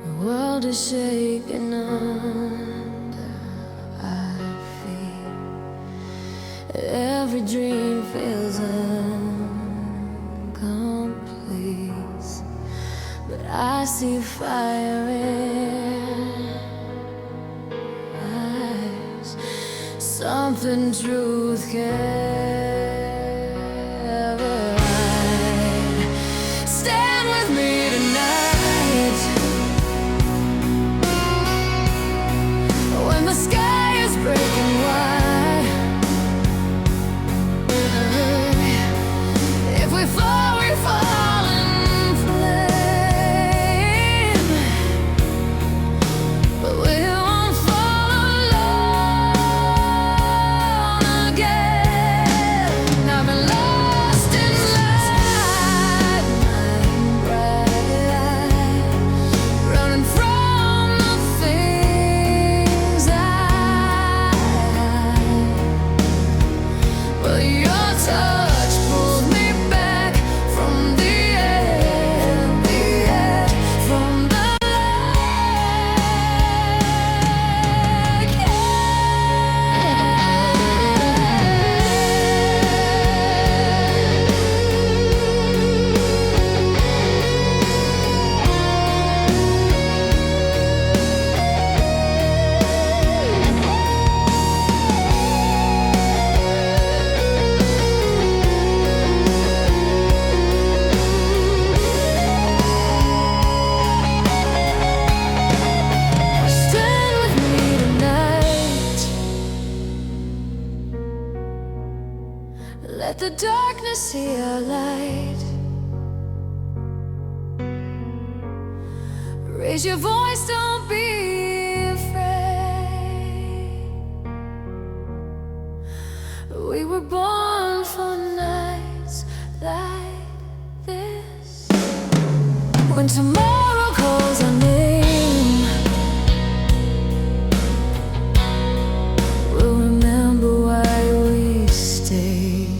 The world is shaking under our feet. Every dream feels incomplete, but I see fire in eyes, something truth can't hide. Stand with me tonight, when the sky is breaking wide. If we fall, we fall in flame, but we won't fall alone again. I've been lost in light, bright, running from the things I hide. But your touch pulls me back from the edge, from the stand with me tonight. Let the darkness see our light. Raise your voice, don't be afraid. We were born for nights like this. When tomorrow calls our name, we'll remember why we stayed.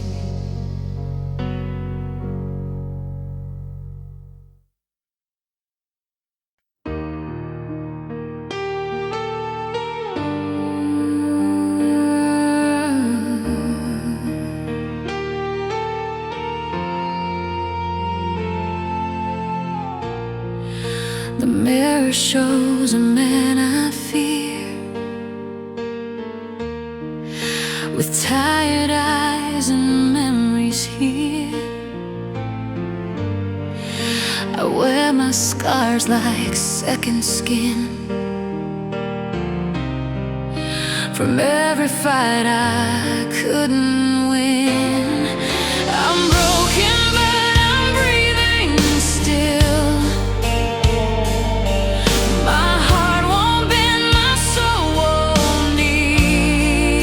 The mirror shows a man I fear, with tired eyes and memories here. I wear my scars like second skin, from every fight I couldn't win. I'm broken, but I'm breathing still. My heart won't bend, my soul won't kneel.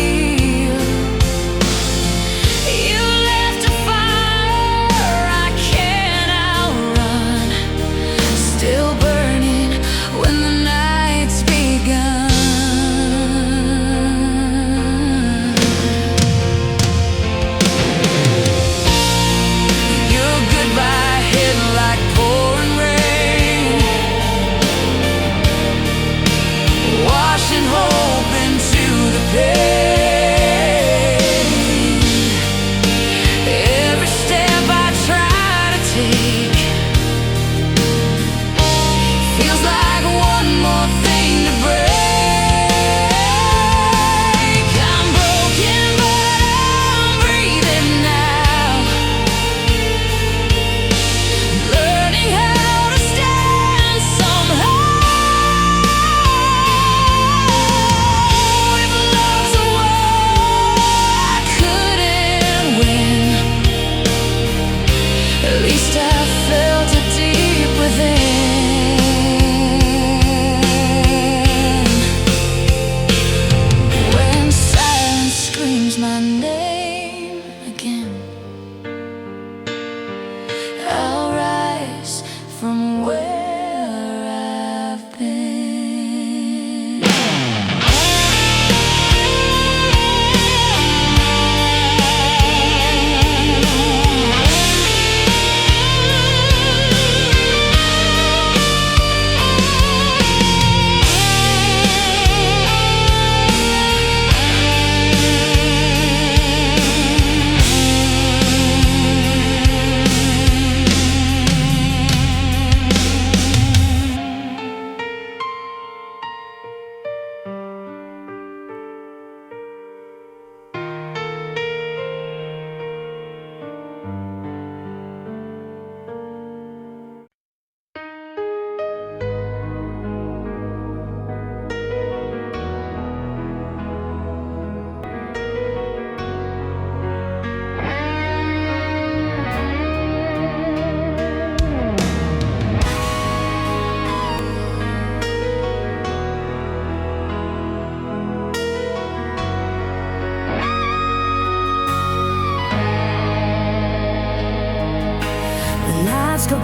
You left a fire I can't outrun, still burning when the night's begun. Your goodbye hit like pouring rain, washing hope into the pain. Every step I try to take feels like one more thing to break. I'm broken, but I'm breathing now, learning how to stand somehow.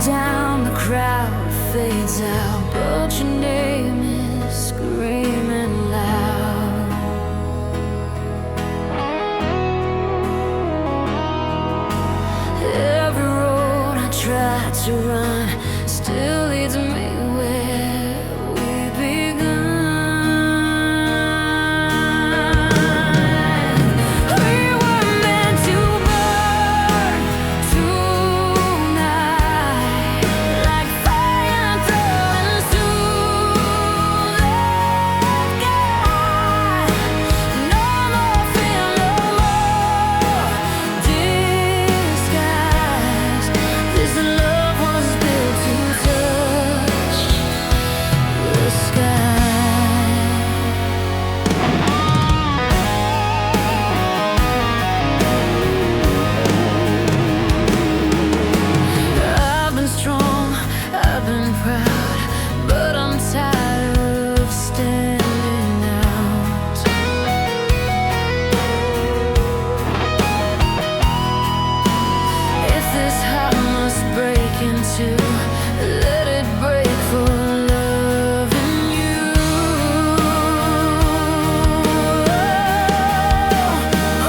down, the crowd fades out, but your name is screaming loud. Every road I try to run still leads me where we begun. We were meant to burn tonight, like fire throwing through the sky. No more fear, no more disguise. This love was built to touch the sky. I've been strong, I've been proud, but I'm tired of standing out. If this heart must break in two, let it break for loving you.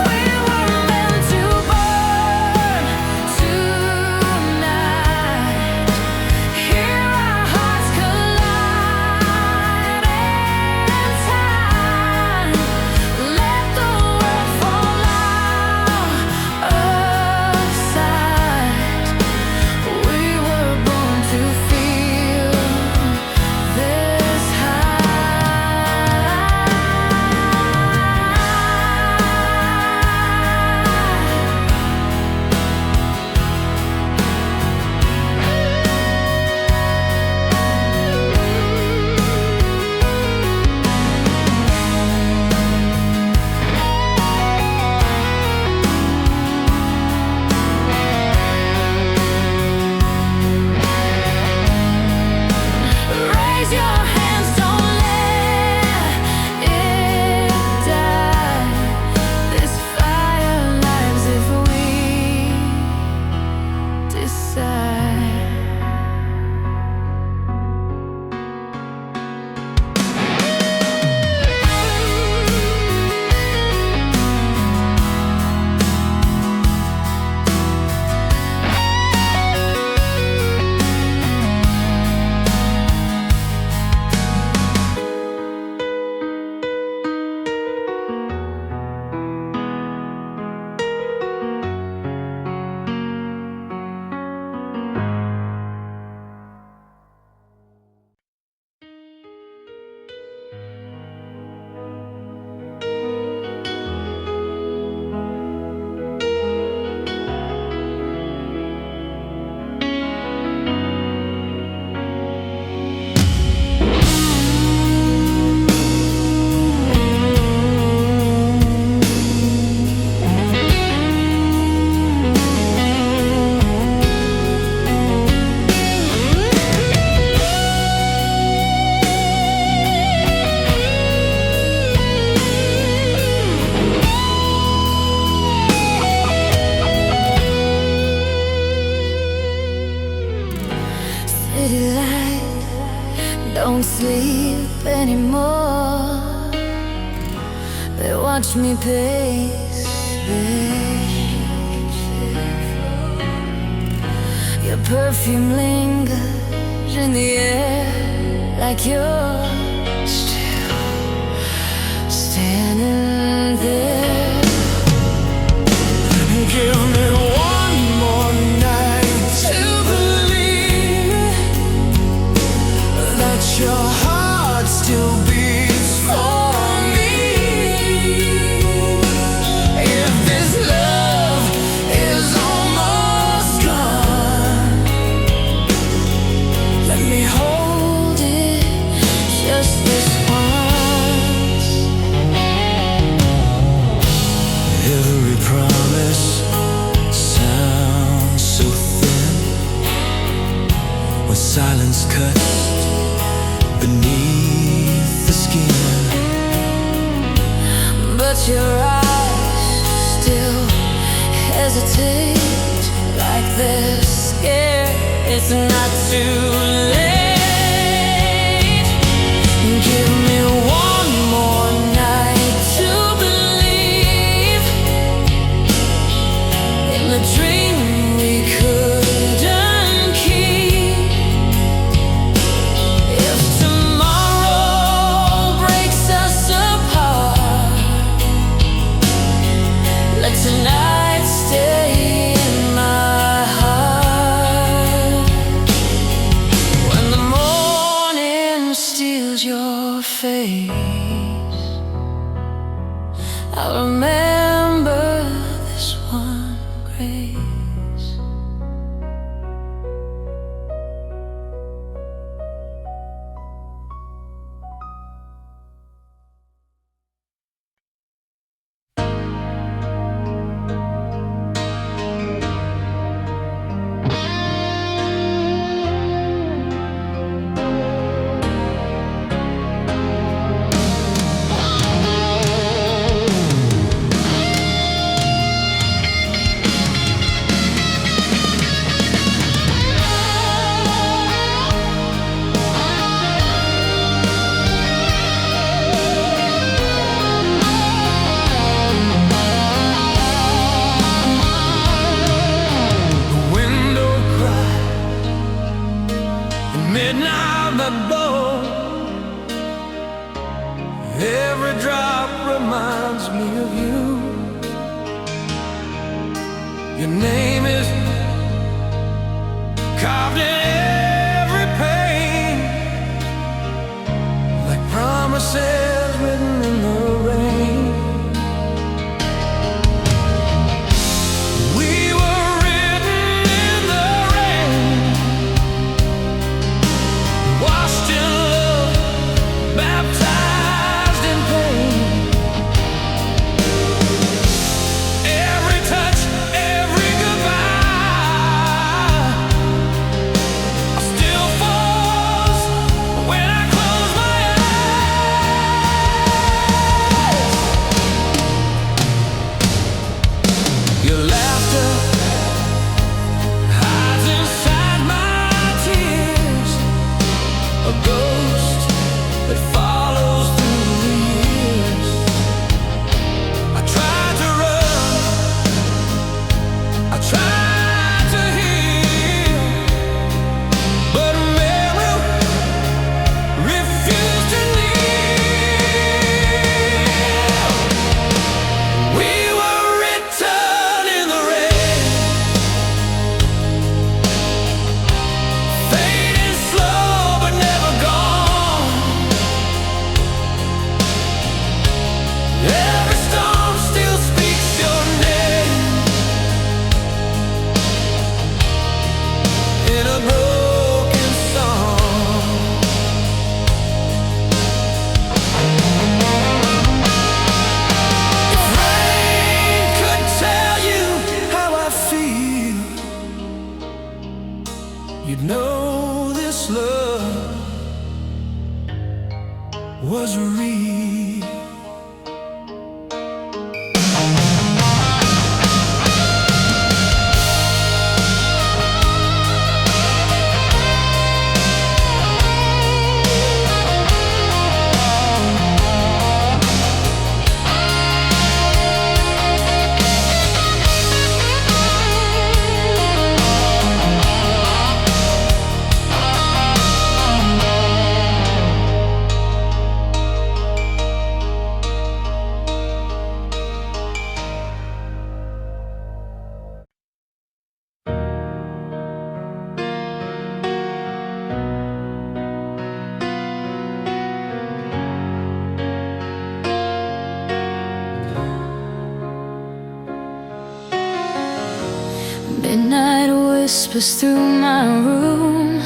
We were meant to burn tonight. Hear our hearts collide in time. Let the world fall out of sight. We were born to feel this Raise your hands, don't let it die. This fire lives if we decide. City light, don't sleep anymore. They watch me pace, your perfume lingers in the air, like you're still standing there. Give me one more night to believe that your heart still beats for me. If this love is almost gone, let me hold it just this once. Every promise sounds so thin when silence cuts beneath the skin. But your eyes still hesitate, like they're scared it's not too late. Give me one more night to believe in the dream we couldn't keep. If tomorrow breaks us apart, let tonight stay in my heart. When the morning steals your face, I'll remember this one grace. Midnight that blow, every drop reminds me of you. Your name is carved in every pane, like promises written in the rain. We were written in the rain, washed in love, baptized in pain. Every touch, every goodbye still falls when I close my eyes. Your laughter hides inside my tears, a ghost that follows through the years. I tried to run, I tried to heal, but memory refused to kneel. We were written in the rain, fading slow but never gone. Every storm still speaks your name in a broken song. If rain could tell you how I feel, you'd know this love was real. Midnight whispers through my room.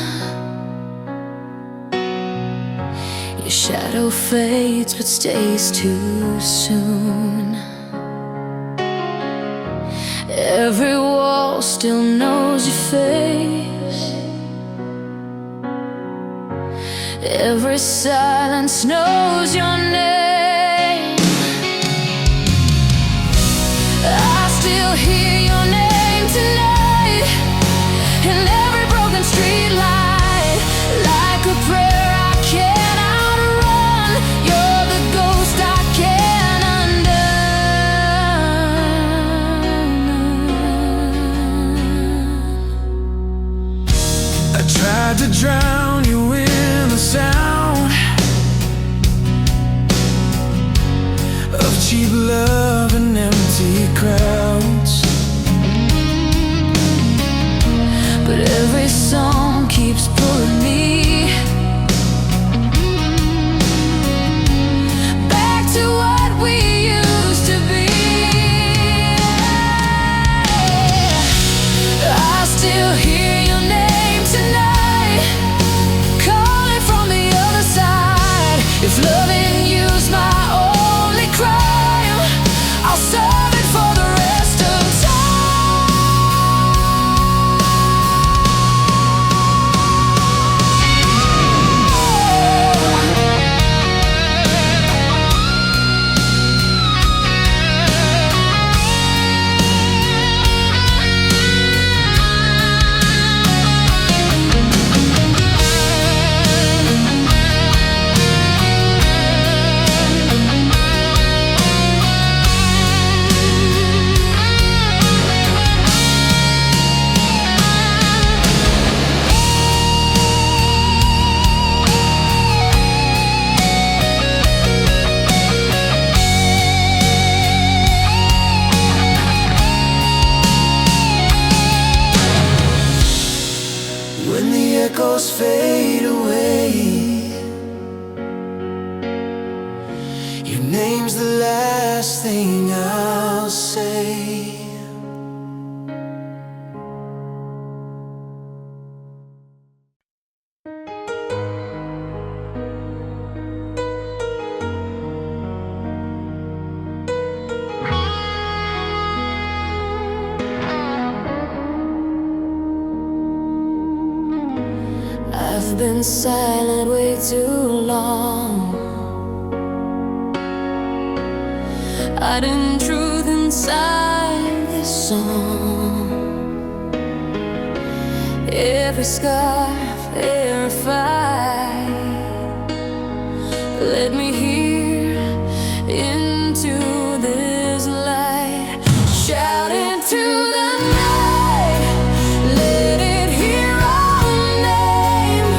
Your shadow fades but stays too soon. Every wall still knows your face. Every silence knows your name. I still hear your name tonight in every broken street. name's the last thing I'll say. I've been silent way too long, hiding truth inside this song. Every scar, every fight, let me hear into this light, shouting to the night, let it hear our name.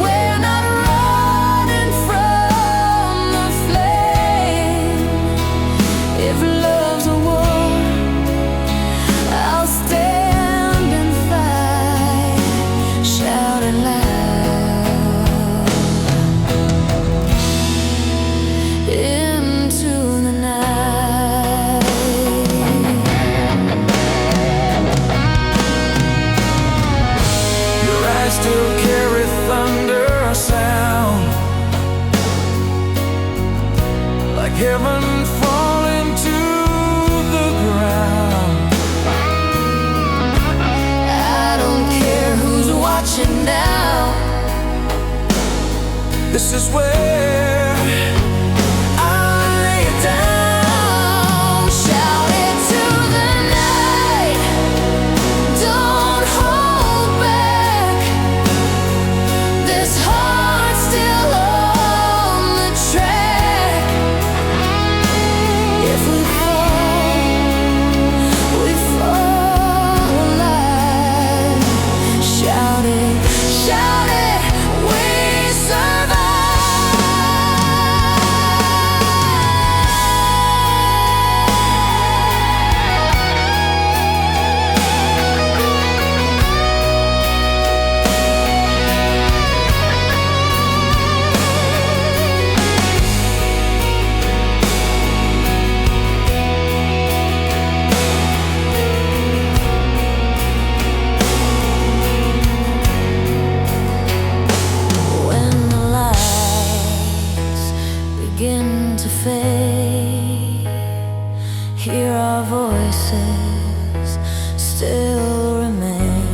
We're not running from the flame. If love's a war, I'll stand and fight, shouting loud into the night. Your eyes still carry thunder sound, like heaven falling to the ground. I don't care who's watching now. This is where I lay it down. Shout it to the night, don't hold back. This heart's still on the track. If we fall alive. Shout it, we survive. When the lights begin to fade, hear our voices still remain.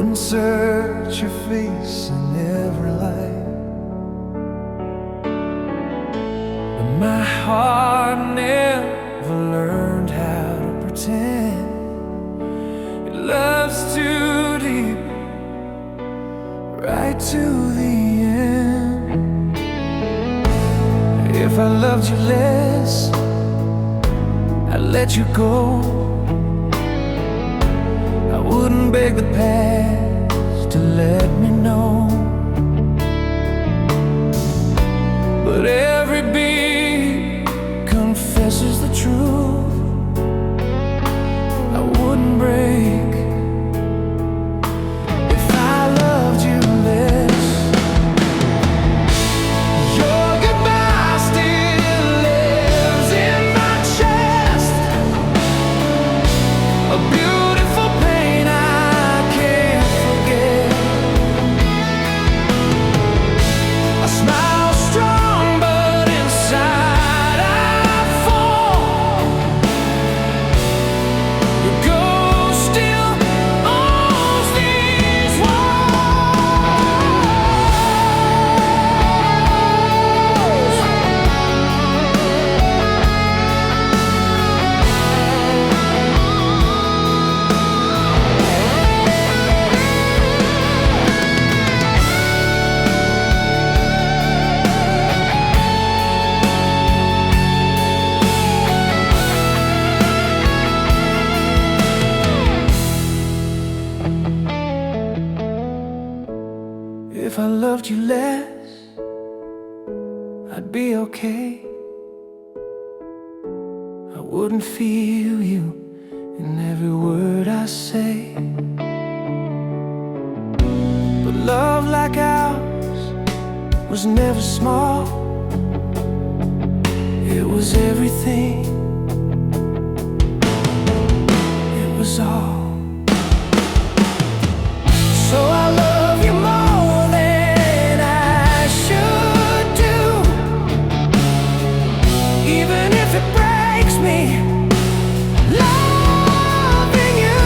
wouldn't search your face in every light, but my heart never learned how to pretend. Your love's too deep, right to the end. If I loved you less, I'd let you go. I wouldn't beg the past to let me know, but every beat confesses the truth. I wouldn't break if I loved you less. Your goodbye still lives in my chest, a beautiful pain I can't forget. I smile strong, but inside I fall. Your ghost still owns these If I loved you less, I'd be okay. I wouldn't feel you in every word I say, but love like ours was never small. It was everything. It was all. So I love you more than I should do, even if it breaks me loving you.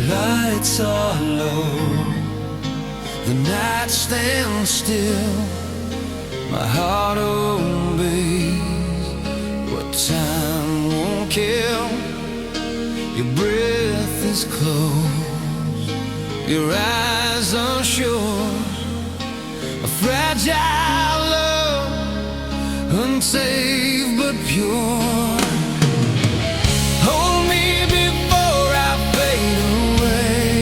Lights are low, the night stands still. My heart obeys what time won't kill. Your breath is close, your eyes unsure. A fragile love, unsafe but pure. Hold me before I fade away,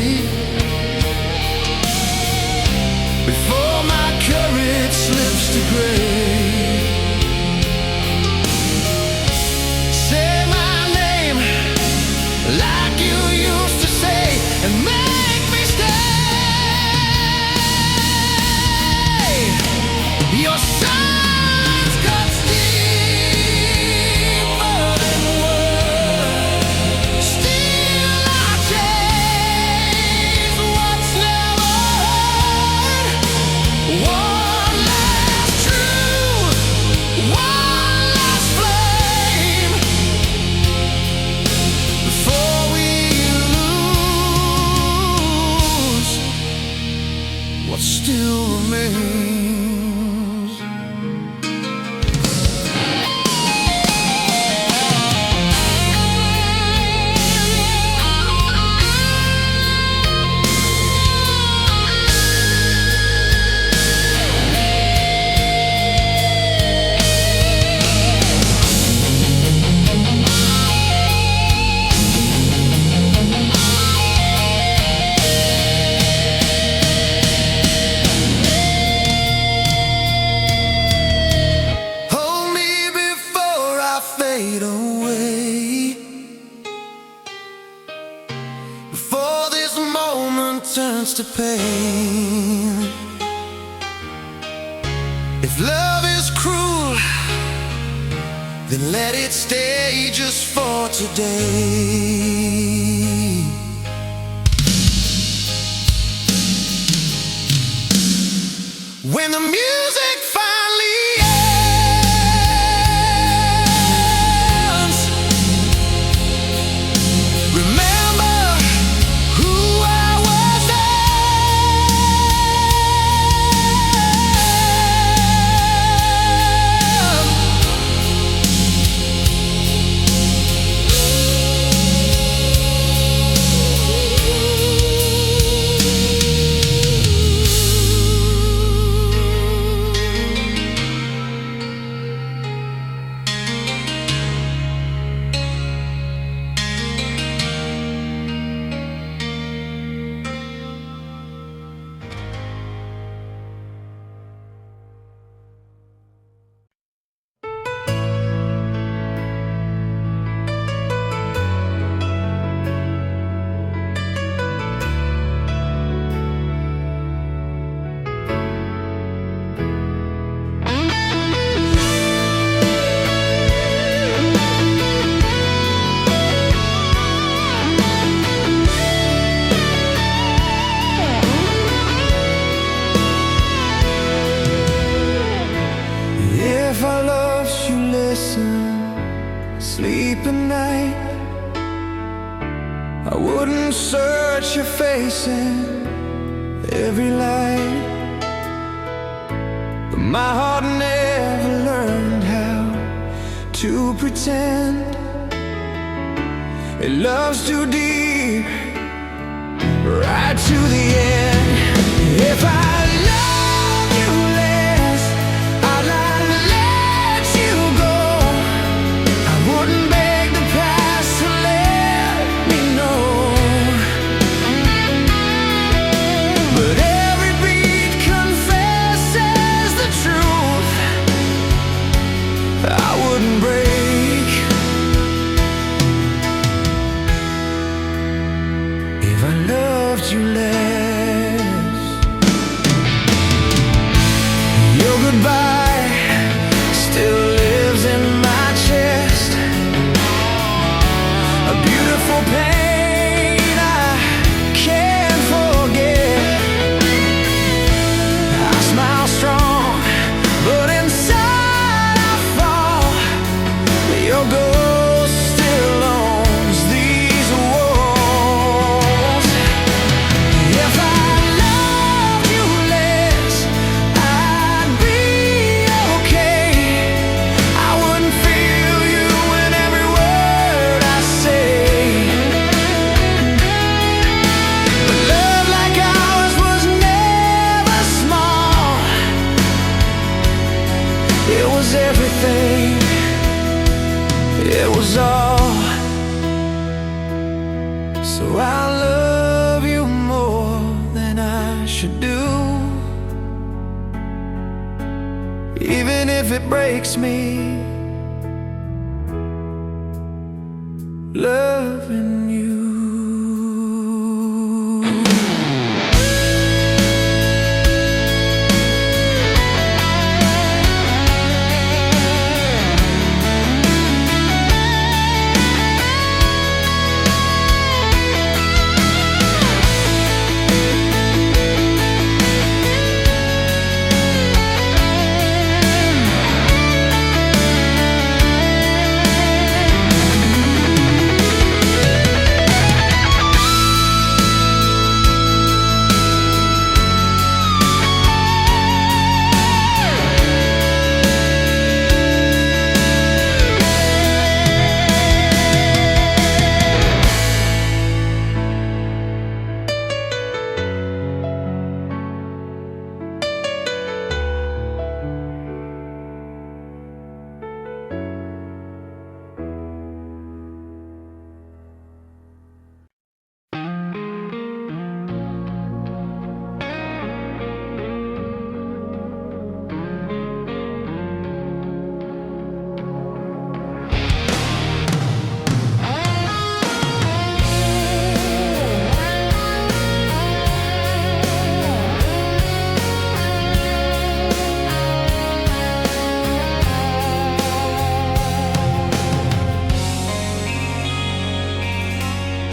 before my courage slips to gray. Say my name like you used to say, and make me stay. Your sun's cut deep. turns to pain. If love is cruel, then let it stay just for today. When the music finally ends, remember who I was If I loved you, listen, sleep at night. I wouldn't search your face in every light. But my heart never learned how to pretend. It loves too deep, right to the end. If I love you less, I'd like to let you go. I wouldn't beg the past to let me know. But every beat confesses the truth. I wouldn't break if I loved you less. Your goodbye still lives in my chest, a beautiful pain I can't forget. I smile strong, but inside I fall. Your ghost still owns these walls. If I loved you less, I'd be okay. I wouldn't feel you in every word I say. But love like ours was never small. It was everything. It was all. So I love you more than I should do, even if it breaks me loving you.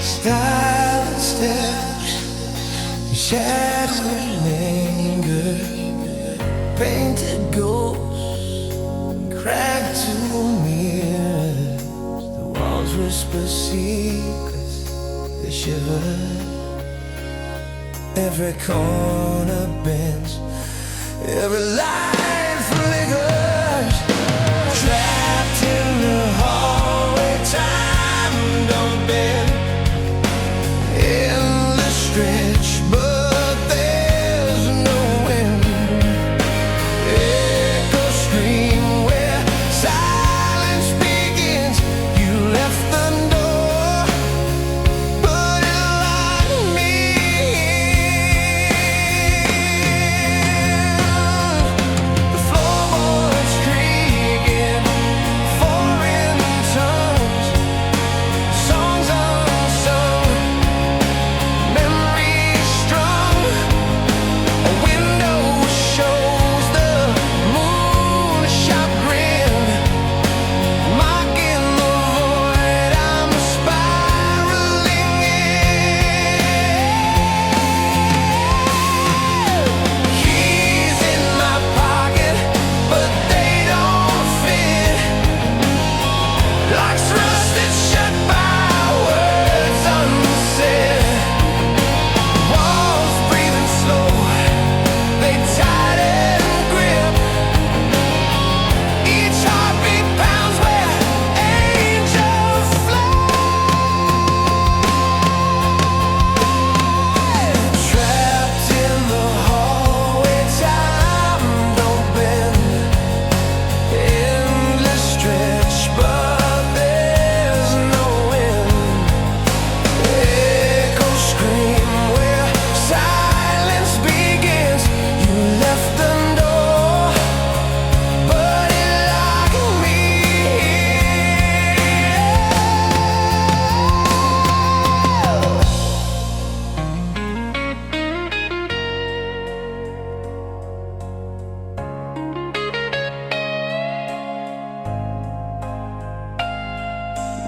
silent steps, shadows linger, painted ghosts, cracked to mirrors. The walls whisper secrets, they shiver. Every corner bends, every light flickers. Trapped in the hallway, time don't bend. Endless stretch, but there's no end. Echo scream where silence begins. You left the door, but it locked me in. The floorboards creaking, foreign tongues, songs unsung, memories strung. A window shows the moon, a sharp grin, mocking the void I'm spiraling in. Keys in my pocket, but they don't fit. Locks rusted shut by words unsaid. Walls breathing slow, they tighten grip. Each heartbeat pounds where angels fly. Trapped in the hallway, time don't bend. Endless stretch, but there's no end. Echo scream where silence begins. You left the door, but it locked me in.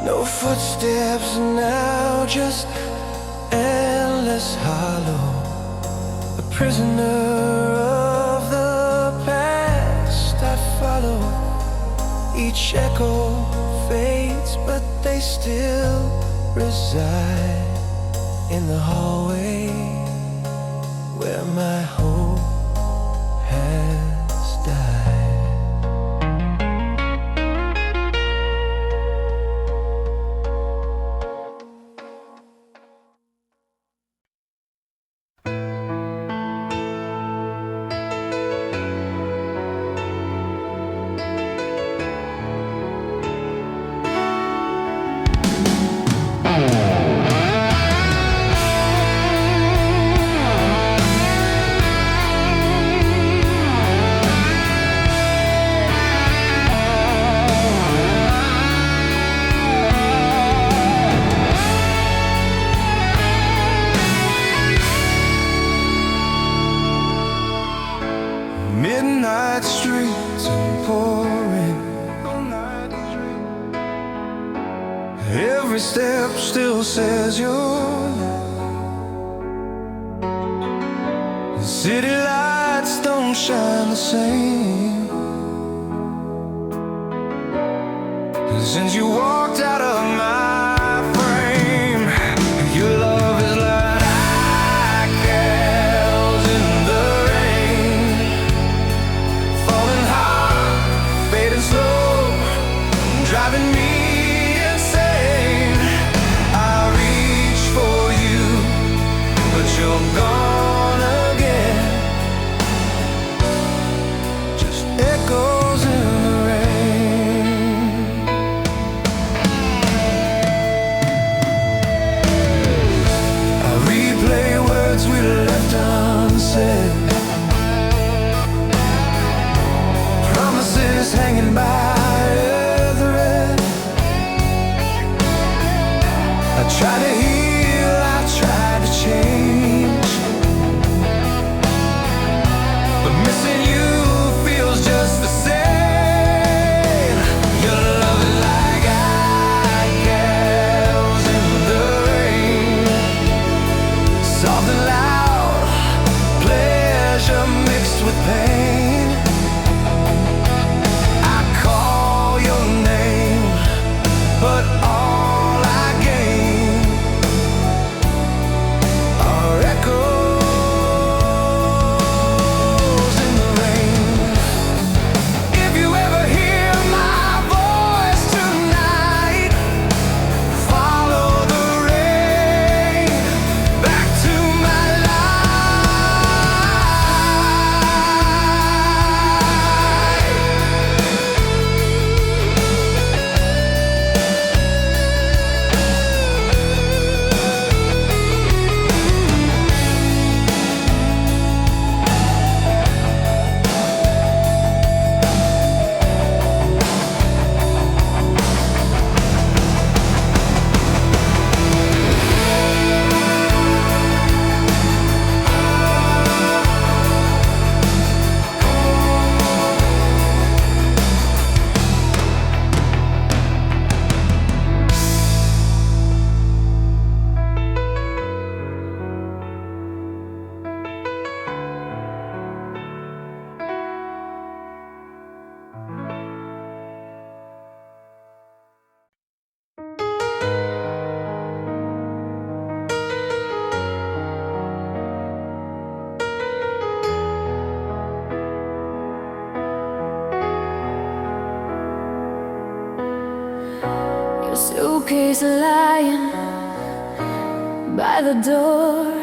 No footsteps now, just endless hollow. A prisoner of the past I follow. Each echo fades, but they still reside in the hallway where my hope has died. Midnight streets are pouring. Every step still says your name. City lights don't shine the same. Since you walked out of my frame, your love is like icicles in the rain, falling hard, fading slow, driving me insane. I reach for you, but you're gone again. Just echoes in the rain. I replay words we left unsaid, promises hanging by a thread. I try to heal, I try to change, but missing you feels just the same. Your love is like icicles in the rain. suitcase lying by the door.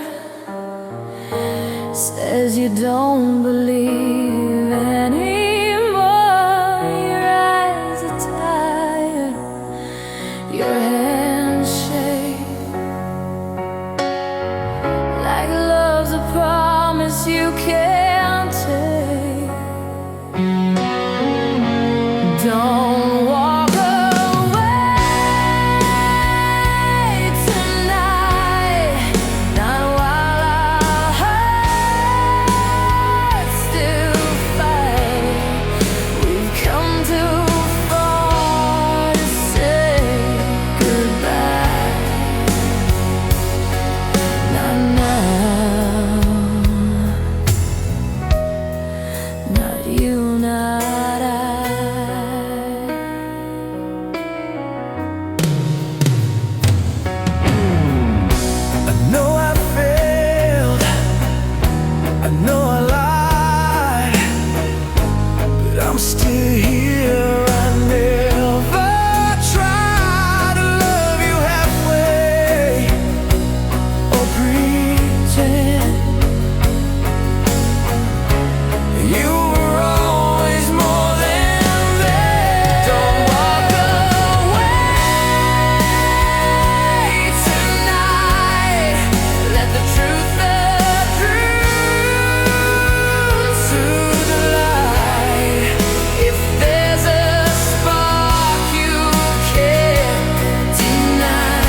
Says you don't believe anymore. Your eyes are tired, your hands shake like love's a promise you can't take. Don't walk away tonight, not while our hearts still fight. We've come too far to say goodbye. Not now, not you, not I. I know I failed, I know I lied, but I'm still here. I never tried to love you halfway or pretend. You were always more than that. Don't walk away tonight. Let the truth that through to the light. If there's a spark you can't deny,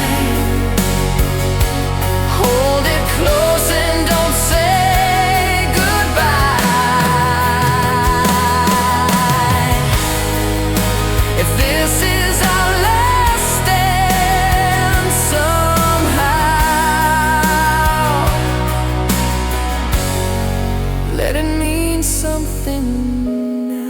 hold it close and don't say goodbye. If this is our last stand somehow, let it mean something now.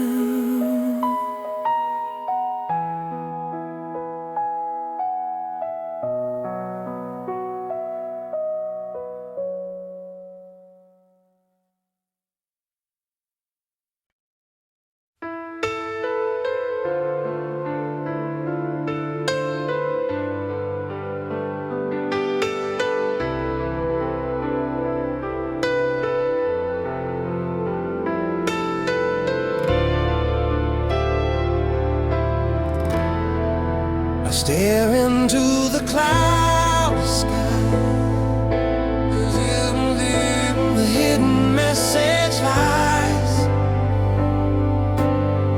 I stare into the cloud sky. The hidden message lies.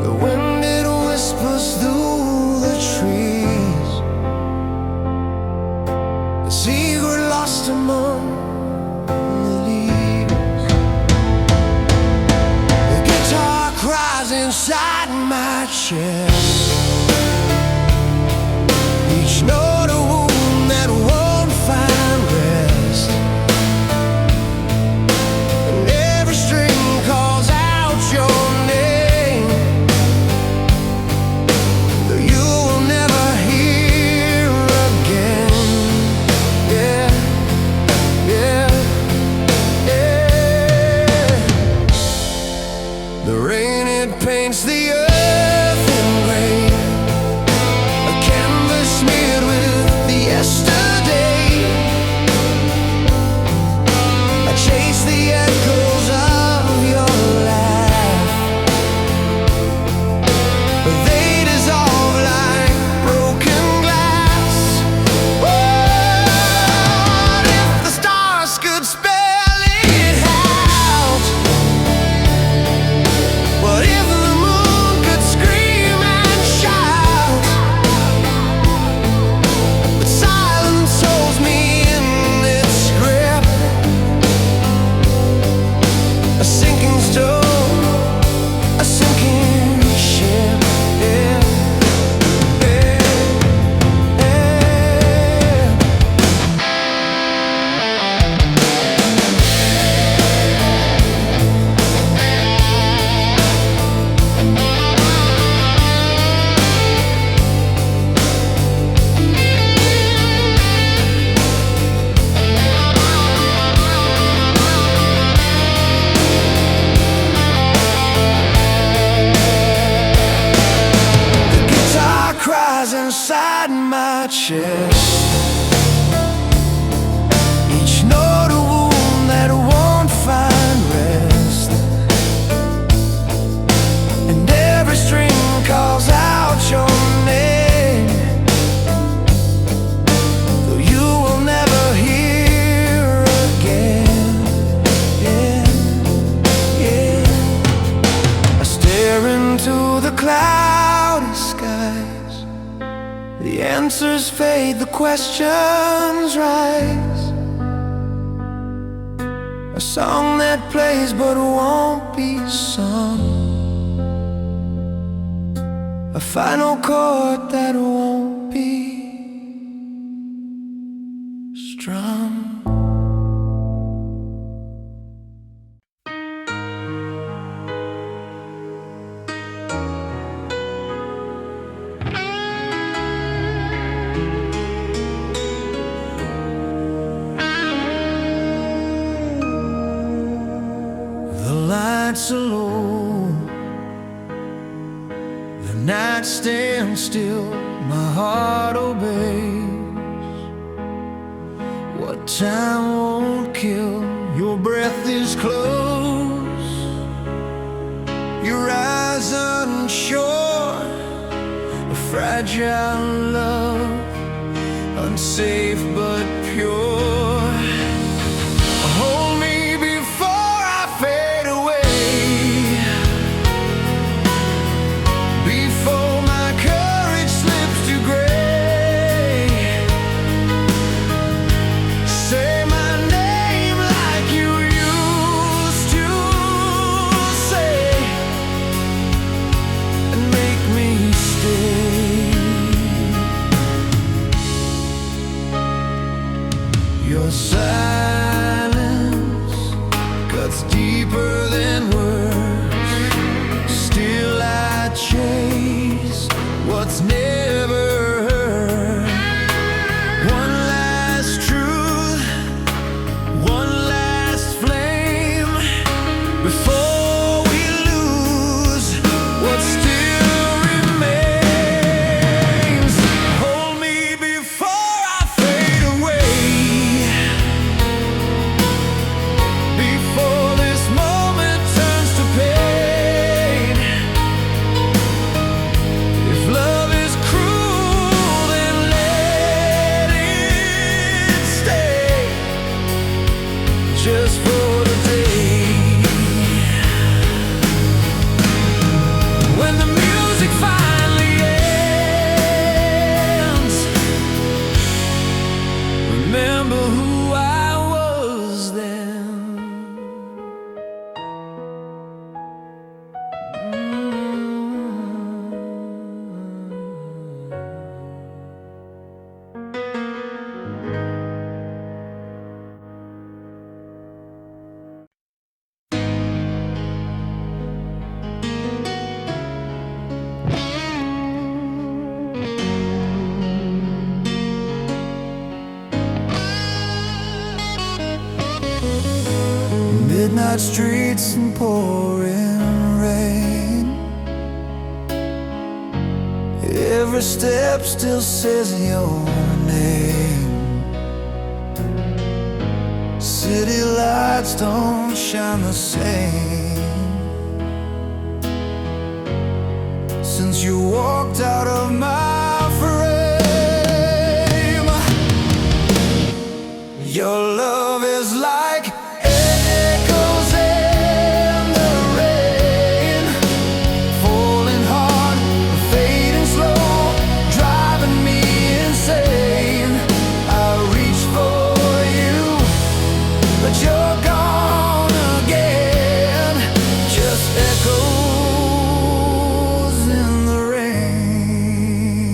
The wind it whispers through the trees. The secret lost among the leaves. The guitar cries inside my chest. Each note a wound that won't find rest, and every string calls out your name, though you will never hear again. Yeah, yeah, yeah. The rain it paints the earth in gray. chest. Each note a wound that won't find rest, and every string calls out your name, though you will never hear again. Yeah, yeah. I stare into the cloudy skies. The answers fade, the questions rise. A song that plays but won't be sung, a final chord that won't be strung. The lights are low, the night stands still, my heart obeys. What time won't kill, your breath is close, your eyes unsure, a fragile love, unsafe but pure. Hold me before I fade away, before my courage slips to gray. Say my name like you used to say, and make me stay. Your silence cuts deeper than words. Still I chase what's never heard. One last truth, one last flame, before we lose what still remains. Hold me before I fade away, before this moment turns to pain. If love is cruel, then let it stay, just for today. When the music finally ends, remember who I was then. Midnight streets and pouring rain, every step still says your name. City lights don't shine the same since you walked out of my frame. Your love is like echoes in the rain, falling hard, fading slow, driving me insane. I reach for you, but you're gone again, just echoes in the rain.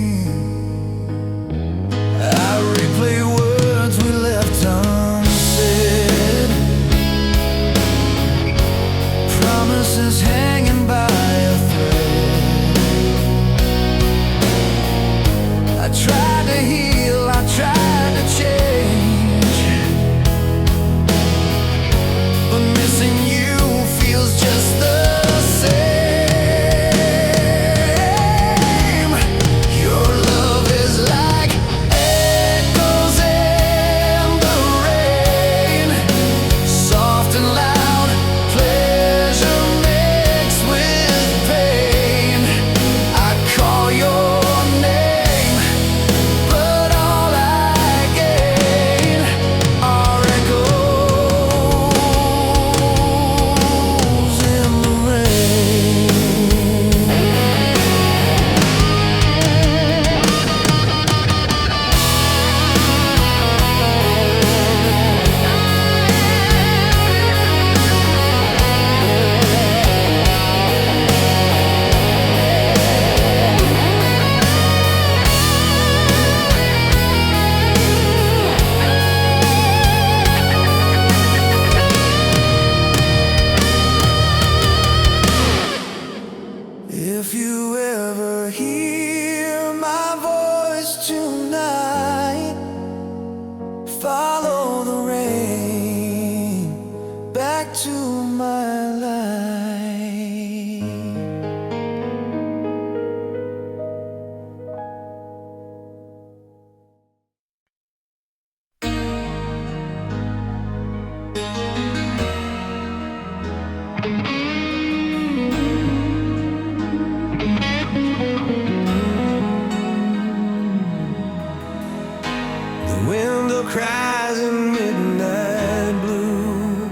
The window cries in midnight blue.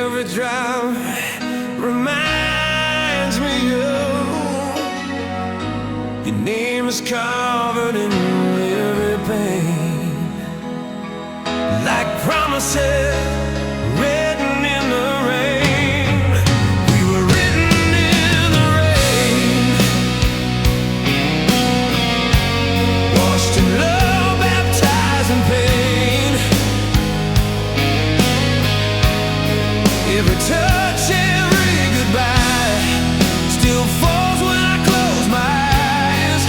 Every drop reminds me of your name is covered in every pain, like promises written in the rain. We were written in the rain, washed in love, baptized in pain. Every touch, every goodbye still falls when I close my eyes.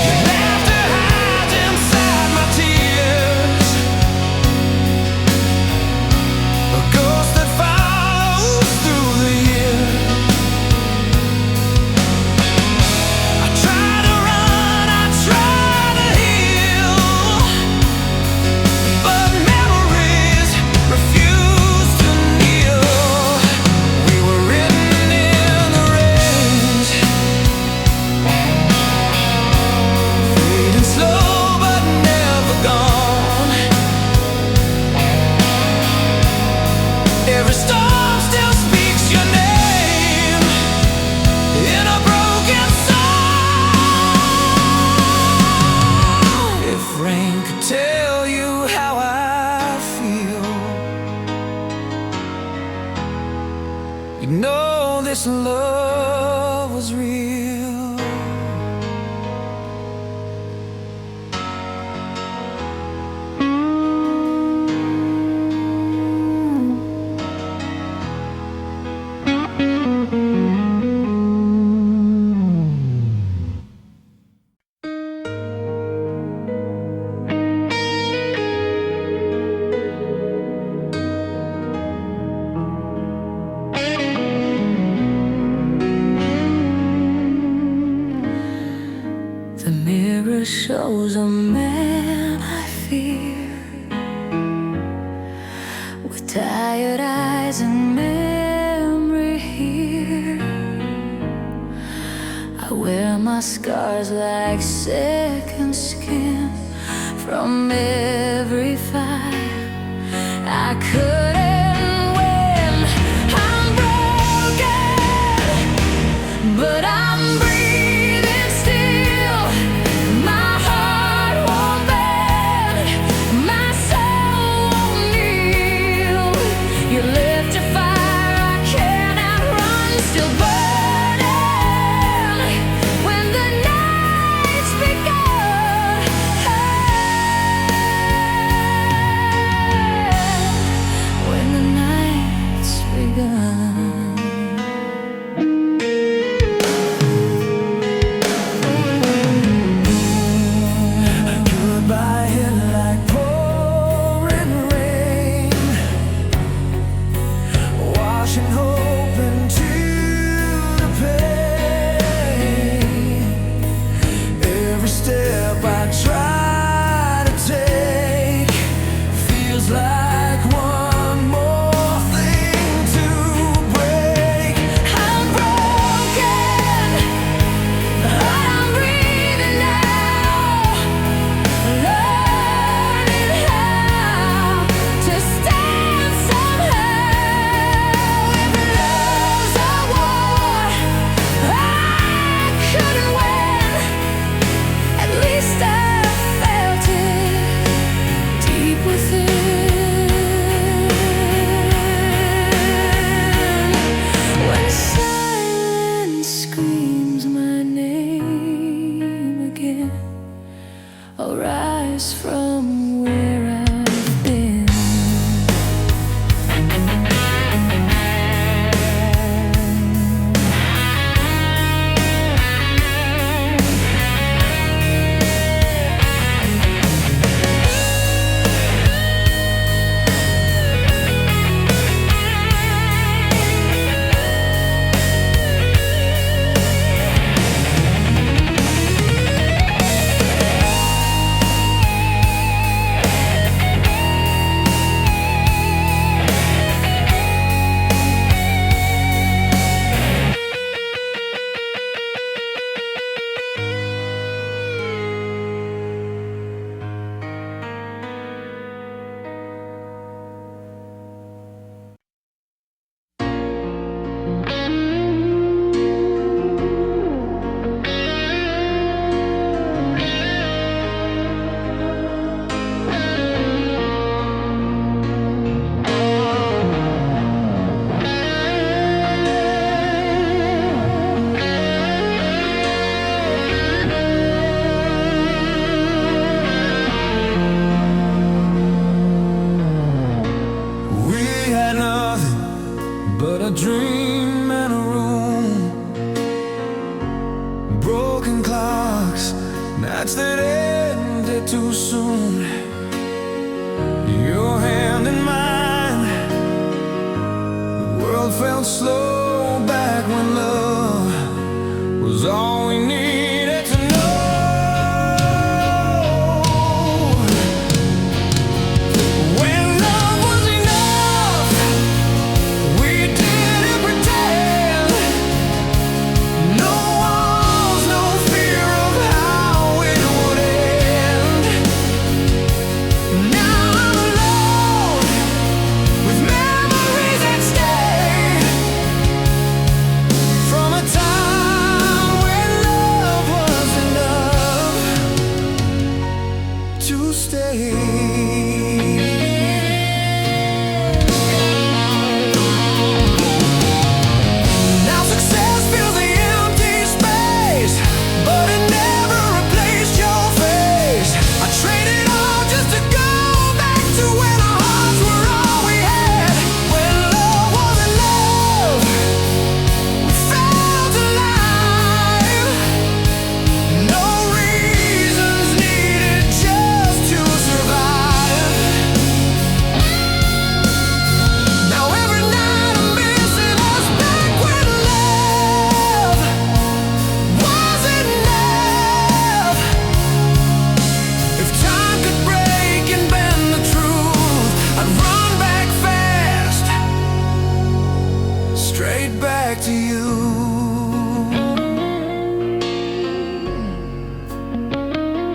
Your laughter hides inside my tears, a ghost that follows through the years. I try to run, I try to heal, but memories refuse to kneel. We were written in the rains, fading slow but never gone. Every storm still speaks your name in a broken song. If rain could tell you how I feel, you know this love was real. The mirror shows a man I fear, with tired eyes and memory here. I wear my scars like second skin from every fight. I couldn't win, I'm broken, but I'm breathing still. My heart won't bend, my soul won't kneel. You lift a fire I cannot run, still burning when the night's begun. When the night's begun. Goodbye hit like pouring rain, washing hope into the pain. Every step I try to take feels like one more thing to break. I'm broken, but I'm breathing now, learning how to stand somehow. If love's a war I couldn't win, at least I felt it deep within. When silence screams my name again, I'll rise from where I've been. nights that ended too soon. Your hand in mine, the world felt slow back when love was all we needed to know. When love was enough, we didn't pretend. No walls, no fear of how it would end. Now I'm alone with memories that stay from a time when love was enough to stay. Now success fills the empty space, but it never replaced your face. I traded all just to go back to when our hearts were all we had. When love wasn't love, we felt alive. No reasons needed just to survive. Now every night I'm missing us back when love wasn't enough. If time could break and bend the truth, I'd run back fast, straight back to you.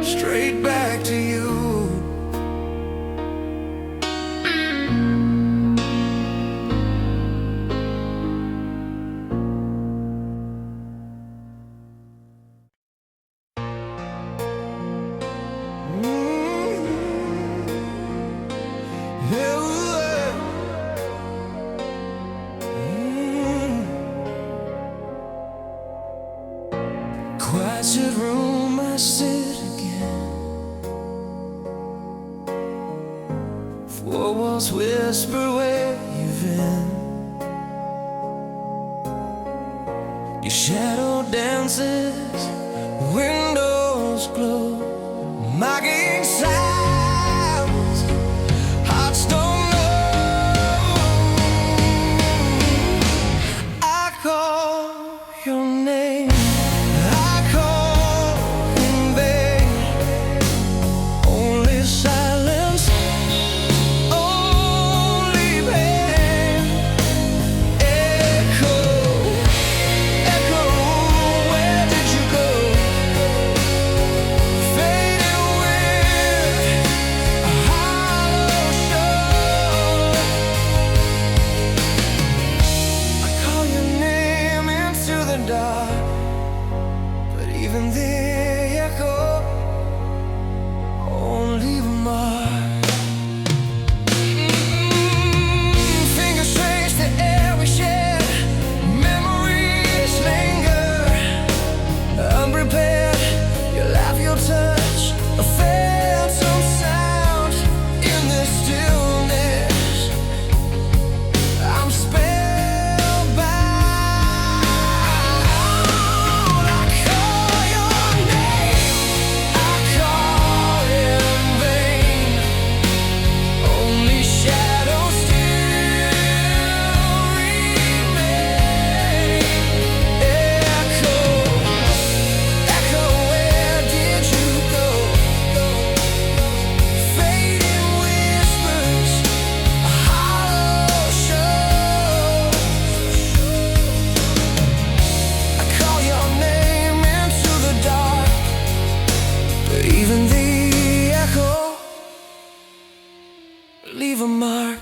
Straight back to you. Quiet room, I sit again. Four walls whisper where you've been. Your shadow dances, windows glow, mocking sounds hearts don't know. I call your name, I call in vain. Only silence, only pain. Echo, echo, where did you go? Fading with a hollow shore. I call your name into the dark, but even the echo won't leave a mark. Fingers trace the air we shared, memories linger. Unprepared, your laugh, your touch, a phantom sound in the stillness. I'm spellbound. I call your name, I call in vain. Only shadows still remain. Echo, echo, where did you go? Fading whispers, a hollow shore. I call your name into the dark, but even the echo leave a mark.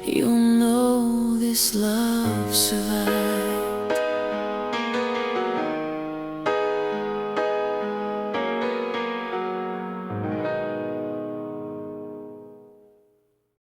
you'll know this love survives.